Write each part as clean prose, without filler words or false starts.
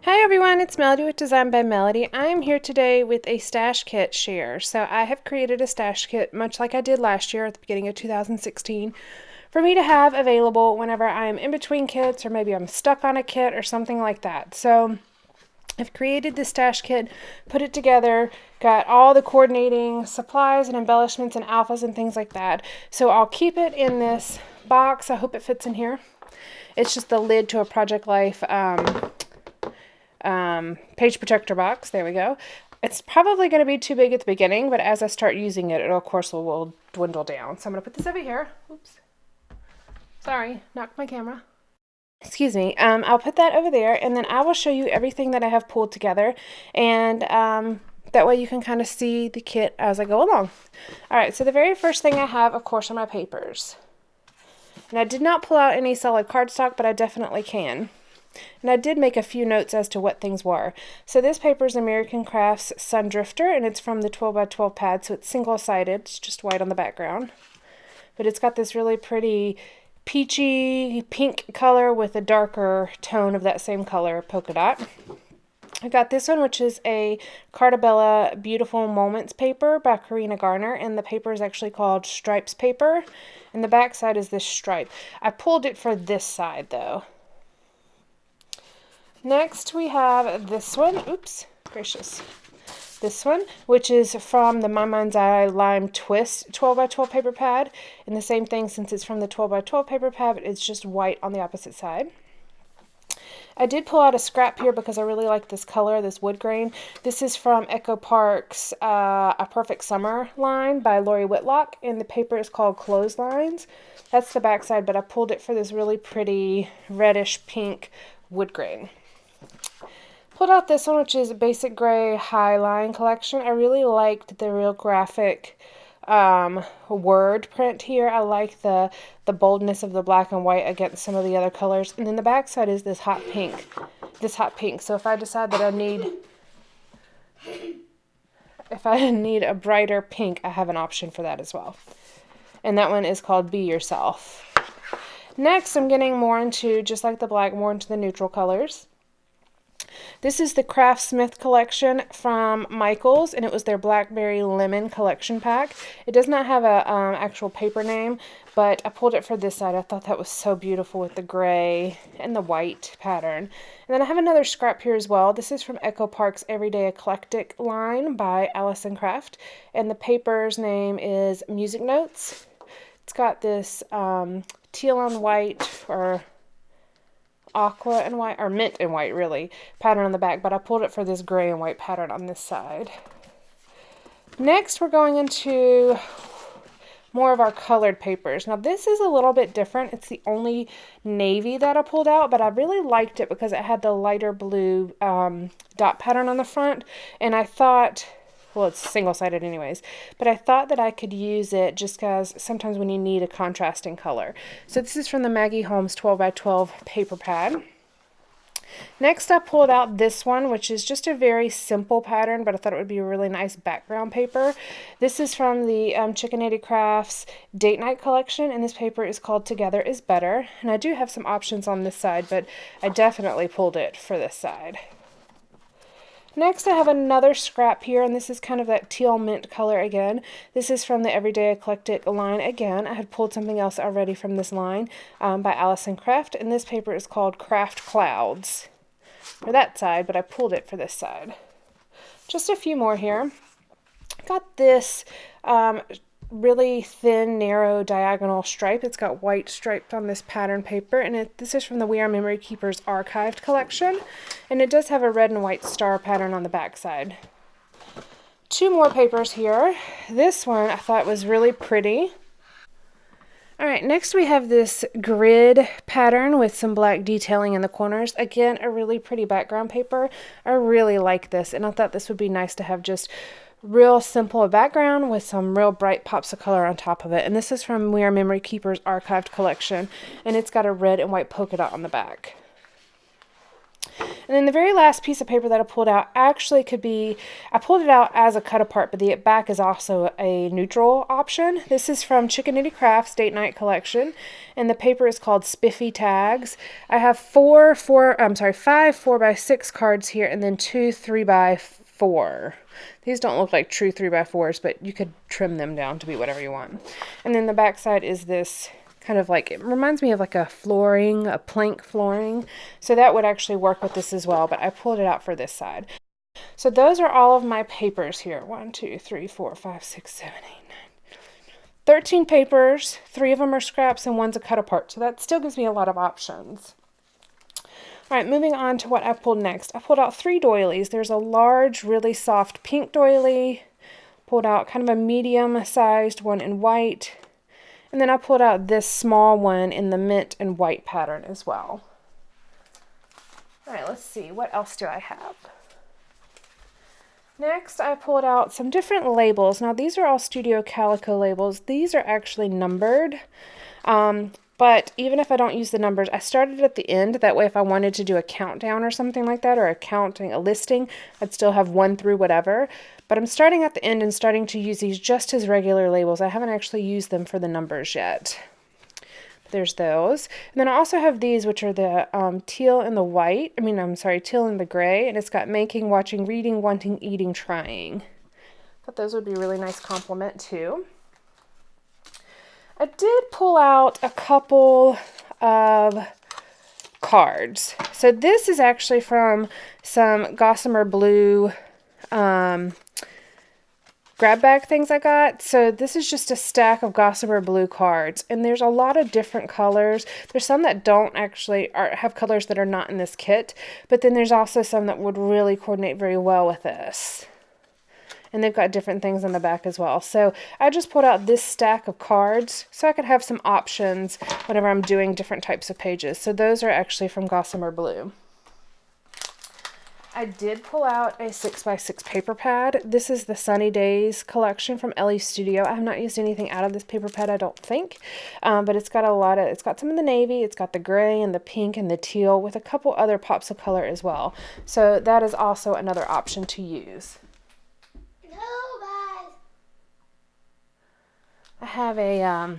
Hi everyone, it's Melody with Design by Melody. I am here today with a stash kit share. So I have created a stash kit much like I did last year at the beginning of 2016 for me to have available whenever I'm in between kits or maybe I'm stuck on a kit or something like that. So I've created this stash kit, put it together, got all the coordinating supplies and embellishments and alphas and things like that. So I'll keep it in this box. I hope it fits in here. It's just the lid to a Project Life page protector box. There we go. It's probably going to be too big at the beginning, but as I start using it, it of course will dwindle down. So I'm going to put this over here. Oops. Sorry, knocked my camera. Excuse me. I'll put that over there, and then I will show you everything that I have pulled together, and that way you can kind of see the kit as I go along. All right, so the very first thing I have, of course, are my papers. And I did not pull out any solid cardstock, but I definitely can. And I did make a few notes as to what things were. So this paper is American Crafts Sun Drifter, and it's from the 12 by 12 pad, so it's single-sided. It's just white on the background. But it's got this really pretty peachy pink color with a darker tone of that same color polka dot. I got this one, which is a Cartabella Beautiful Moments paper by Karina Garner, and the paper is actually called Stripes paper, and the back side is this stripe. I pulled it for this side, though. Next, we have this one. Oops, gracious. This one, which is from the My Mind's Eye Lime Twist 12 by 12 paper pad. And the same thing, since it's from the 12 by 12 paper pad, it's just white on the opposite side. I did pull out a scrap here because I really like this color, this wood grain. This is from Echo Park's A Perfect Summer line by Lori Whitlock, and the paper is called Clotheslines. That's the back side, but I pulled it for this really pretty reddish pink wood grain. Pulled out this one, which is a basic gray high line collection. I really liked the real graphic word print here. I like the boldness of the black and white against some of the other colors. And then the back side is this hot pink. So if I decide that I need a brighter pink, I have an option for that as well. And that one is called Be Yourself. Next, I'm getting more into, just like the black, more into the neutral colors. This is the Craftsmith collection from Michaels, and it was their Blackberry Lemon collection pack. It does not have a actual paper name, but I pulled it for this side. I thought that was so beautiful with the gray and the white pattern. And then I have another scrap here as well. This is from Echo Park's Everyday Eclectic line by Allison Craft, and the paper's name is Music Notes. It's got this teal and white, or aqua and white, or mint and white really, pattern on the back, but I pulled it for this gray and white pattern on this side. Next, we're going into more of our colored papers. Now this is a little bit different. It's the only navy that I pulled out, but I really liked it because it had the lighter blue dot pattern on the front, and I thought, well, it's single-sided anyways, but I thought that I could use it just because sometimes when you need a contrasting color. So this is from the Maggie Holmes 12 by 12 paper pad. Next, I pulled out this one, which is just a very simple pattern, but I thought it would be a really nice background paper. This is from the Chickinated Crafts Date Night collection, and this paper is called Together is Better. And I do have some options on this side, but I definitely pulled it for this side. Next, I have another scrap here, and this is kind of that teal mint color again. This is from the Everyday Eclectic line again. I had pulled something else already from this line by Allison Craft, and this paper is called Craft Clouds for that side, but I pulled it for this side. Just a few more here. Got this really thin, narrow, diagonal stripe. It's got white striped on this pattern paper, and this is from the We Are Memory Keepers Archived collection, and it does have a red and white star pattern on the back side. Two more papers here. This one I thought was really pretty. Alright, next we have this grid pattern with some black detailing in the corners. Again, a really pretty background paper. I really like this, and I thought this would be nice to have just real simple background with some real bright pops of color on top of it. And this is from We Are Memory Keepers Archived collection, and it's got a red and white polka dot on the back. And then the very last piece of paper that I pulled out actually could be, I pulled it out as a cut apart, but the back is also a neutral option. This is from Chickanity Crafts Date Night Collection, and the paper is called Spiffy Tags. I have five 4x6 cards here, and then two 3x4. These don't look like true 3x4s, but you could trim them down to be whatever you want. And then the back side is this kind of like, it reminds me of like a flooring, a plank flooring. So that would actually work with this as well, but I pulled it out for this side. So those are all of my papers here. 1, 2, 3, 4, 5, 6, 7, 8, 9. 13 papers, 3 of them are scraps and 1's a cut apart. So that still gives me a lot of options. All right, moving on to what I pulled next. I pulled out 3 doilies. There's a large, really soft pink doily. Pulled out kind of a medium-sized one in white. And then I pulled out this small one in the mint and white pattern as well. All right, let's see. What else do I have? Next, I pulled out some different labels. Now, these are all Studio Calico labels. These are actually numbered. But even if I don't use the numbers, I started at the end. That way, if I wanted to do a countdown or something like that, or a listing, I'd still have 1 through whatever. But I'm starting at the end and starting to use these just as regular labels. I haven't actually used them for the numbers yet. There's those. And then I also have these, which are the teal and the white. Teal and the gray. And it's got making, watching, reading, wanting, eating, trying. Thought those would be a really nice complement too. I did pull out a couple of cards. So this is actually from some Gossamer Blue grab bag things I got. So this is just a stack of Gossamer Blue cards, and there's a lot of different colors. There's some that don't actually have colors that are not in this kit, but then there's also some that would really coordinate very well with this. And they've got different things in the back as well. So I just pulled out this stack of cards so I could have some options whenever I'm doing different types of pages. So those are actually from Gossamer Blue. I did pull out a 6x6 paper pad. This is the Sunny Days collection from Ellie Studio. I have not used anything out of this paper pad, I don't think. But it's got it's got some in the navy, it's got the gray and the pink and the teal with a couple other pops of color as well. So that is also another option to use. I have a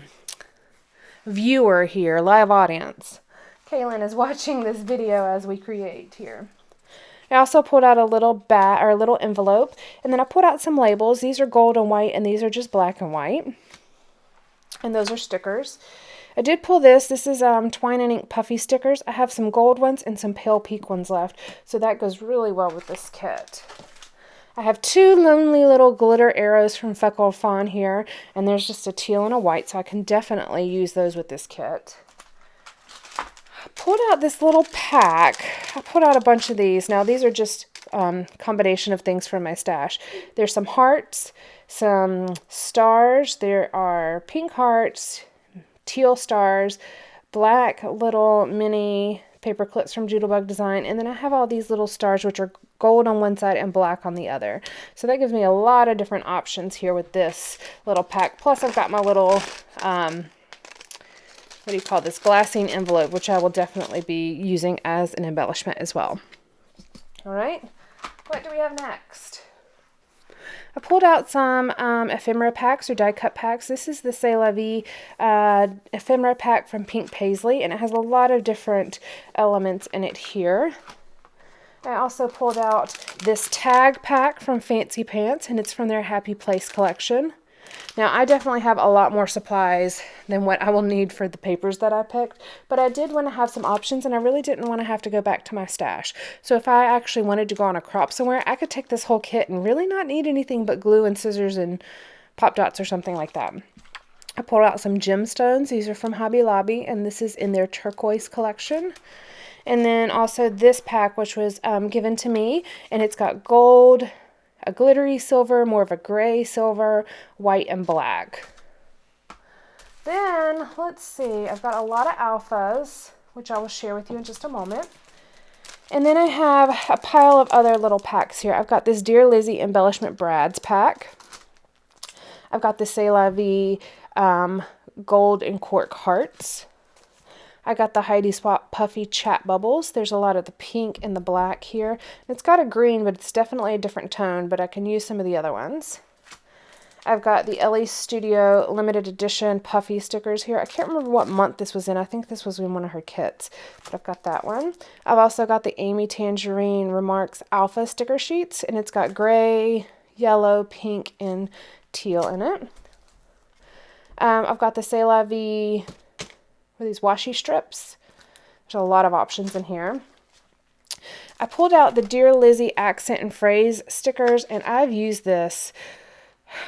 viewer here, live audience. Kaylin is watching this video as we create here. I also pulled out a little envelope, and then I pulled out some labels. These are gold and white, and these are just black and white. And those are stickers. I did pull this. This is twine and ink puffy stickers. I have some gold ones and some pale pink ones left, so that goes really well with this kit. I have 2 lonely little glitter arrows from Feckled Fawn here, and there's just a teal and a white, so I can definitely use those with this kit. I pulled out this little pack. I pulled out a bunch of these. Now, these are just combination of things from my stash. There's some hearts, some stars. There are pink hearts, teal stars, black little mini paper clips from Doodlebug Design, and then I have all these little stars which are gold on one side and black on the other. So that gives me a lot of different options here with this little pack. Plus I've got my little, glassine envelope, which I will definitely be using as an embellishment as well. All right, what do we have next? I pulled out some ephemera packs or die cut packs. This is the C'est La Vie ephemera pack from Pink Paisley, and it has a lot of different elements in it here. I also pulled out this tag pack from Fancy Pants, and it's from their Happy Place collection. Now, I definitely have a lot more supplies than what I will need for the papers that I picked, but I did want to have some options, and I really didn't want to have to go back to my stash. So if I actually wanted to go on a crop somewhere, I could take this whole kit and really not need anything but glue and scissors and pop dots or something like that. I pulled out some gemstones. These are from Hobby Lobby, and this is in their turquoise collection. And then also this pack, which was given to me, and it's got gold, a glittery silver, more of a gray silver, white, and black. Then, let's see, I've got a lot of alphas, which I will share with you in just a moment. And then I have a pile of other little packs here. I've got this Dear Lizzie Embellishment Brads pack. I've got the C'est La Vie gold and cork hearts. I got the Heidi Swap Puffy Chat Bubbles. There's a lot of the pink and the black here. It's got a green, but it's definitely a different tone, but I can use some of the other ones. I've got the Ellie Studio limited edition puffy stickers here. I can't remember what month this was in. I think this was in one of her kits, but I've got that one. I've also got the Amy Tangerine Remarks Alpha sticker sheets, and it's got gray, yellow, pink, and teal in it. I've got the C'est La Vie, these washi strips. There's a lot of options in here. I pulled out the Dear Lizzie accent and phrase stickers, and I've used this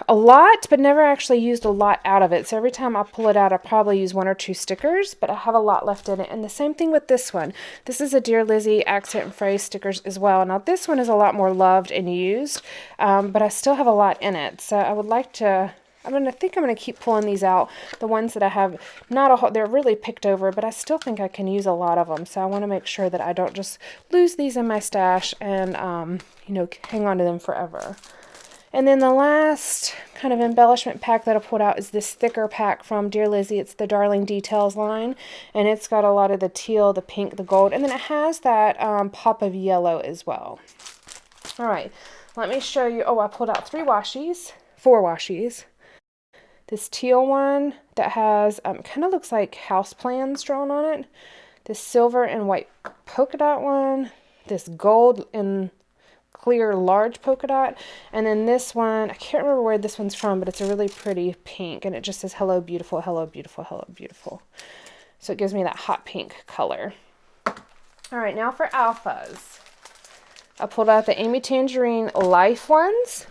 a lot, but never actually used a lot out of it. So every time I pull it out, I probably use 1 or 2 stickers, but I have a lot left in it. And the same thing with this one. This is a Dear Lizzie accent and phrase stickers as well. Now this one is a lot more loved and used, but I still have a lot in it. So I would like to, I think I'm going to keep pulling these out. The ones that I have, they're really picked over, but I still think I can use a lot of them. So I want to make sure that I don't just lose these in my stash and, hang on to them forever. And then the last kind of embellishment pack that I pulled out is this thicker pack from Dear Lizzie. It's the Darling Details line, and it's got a lot of the teal, the pink, the gold, and then it has that pop of yellow as well. All right, let me show you. Oh, I pulled out 4 washies. This teal one that has, kind of looks like house plans drawn on it. This silver and white polka dot one. This gold and clear large polka dot, and then this one, I can't remember where this one's from, but it's a really pretty pink, and it just says hello beautiful, hello beautiful, hello beautiful. So it gives me that hot pink color. All right, now for alphas. I pulled out the Amy Tangerine Life ones.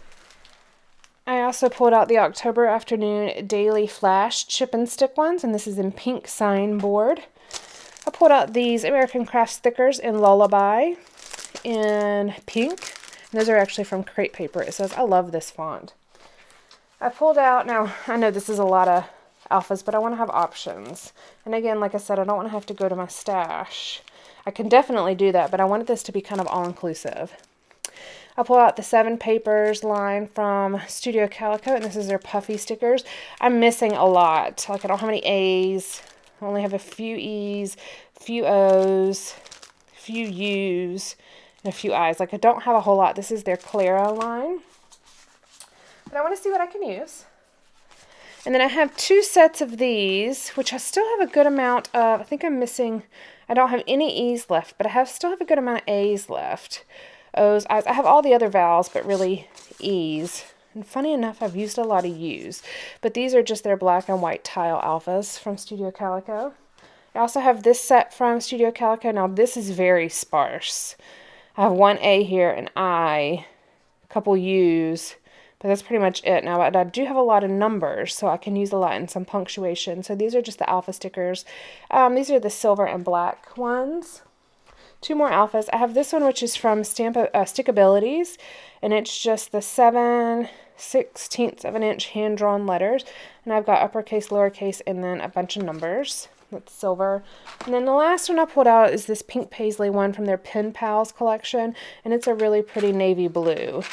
I also pulled out the October Afternoon Daily Flash chip and stick ones, and this is in pink sign board. I pulled out these American Craft stickers in Lullaby in pink. And those are actually from crepe paper. It says, I love this font. I pulled out, now I know this is a lot of alphas, but I want to have options. And again, like I said, I don't want to have to go to my stash. I can definitely do that, but I wanted this to be kind of all-inclusive. I pulled out the 7 Papers line from Studio Calico, and this is their puffy stickers. I'm missing a lot. Like, I don't have any A's. I only have a few E's, a few O's, a few U's, and a few I's. Like, I don't have a whole lot. This is their Clara line. But I want to see what I can use. And then I have 2 sets of these, which I still have a good amount of. I think I'm missing, I don't have any E's left, but I still have a good amount of A's left. O's, I's. I have all the other vowels, but really E's. And funny enough, I've used a lot of U's. But these are just their black and white tile alphas from Studio Calico. I also have this set from Studio Calico. Now, this is very sparse. I have 1 A here, an I, a couple U's, but that's pretty much it. Now, I do have a lot of numbers, so I can use a lot in some punctuation. So these are just the alpha stickers. These are the silver and black ones. 2 more alphas. I have this one, which is from Stickabilities, and it's just the 7/16 of an inch hand-drawn letters. And I've got uppercase, lowercase, and then a bunch of numbers. That's silver. And then the last one I pulled out is this pink paisley one from their Pen Pals collection, and it's a really pretty navy blue.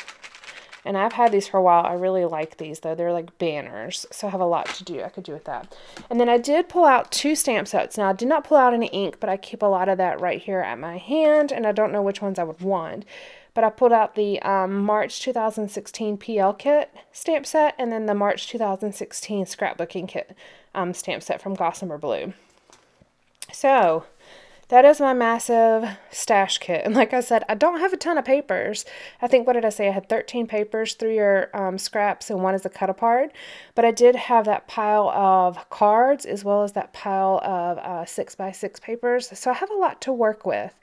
And I've had these for a while. I really like these, though. They're like banners, so I have a lot to do. I could do with that. And then I did pull out 2 stamp sets. Now, I did not pull out any ink, but I keep a lot of that right here at my hand, and I don't know which ones I would want. But I pulled out the March 2016 PL kit stamp set, and then the March 2016 scrapbooking kit stamp set from Gossamer Blue. So that is my massive stash kit. And like I said, I don't have a ton of papers. I think, what did I say? I had 13 papers, 3 are scraps, and 1 is a cut apart. But I did have that pile of cards as well as that pile of 6x6 papers. So I have a lot to work with.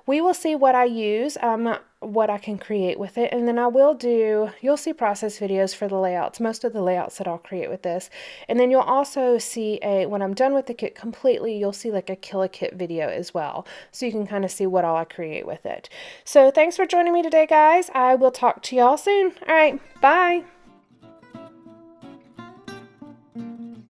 We will see what I use, what I can create with it. And then I will you'll see process videos for the layouts, most of the layouts that I'll create with this. And then you'll also see when I'm done with the kit completely, you'll see like a Kill Kit video as well. So you can kind of see what all I create with it. So thanks for joining me today, guys. I will talk to y'all soon. All right, bye.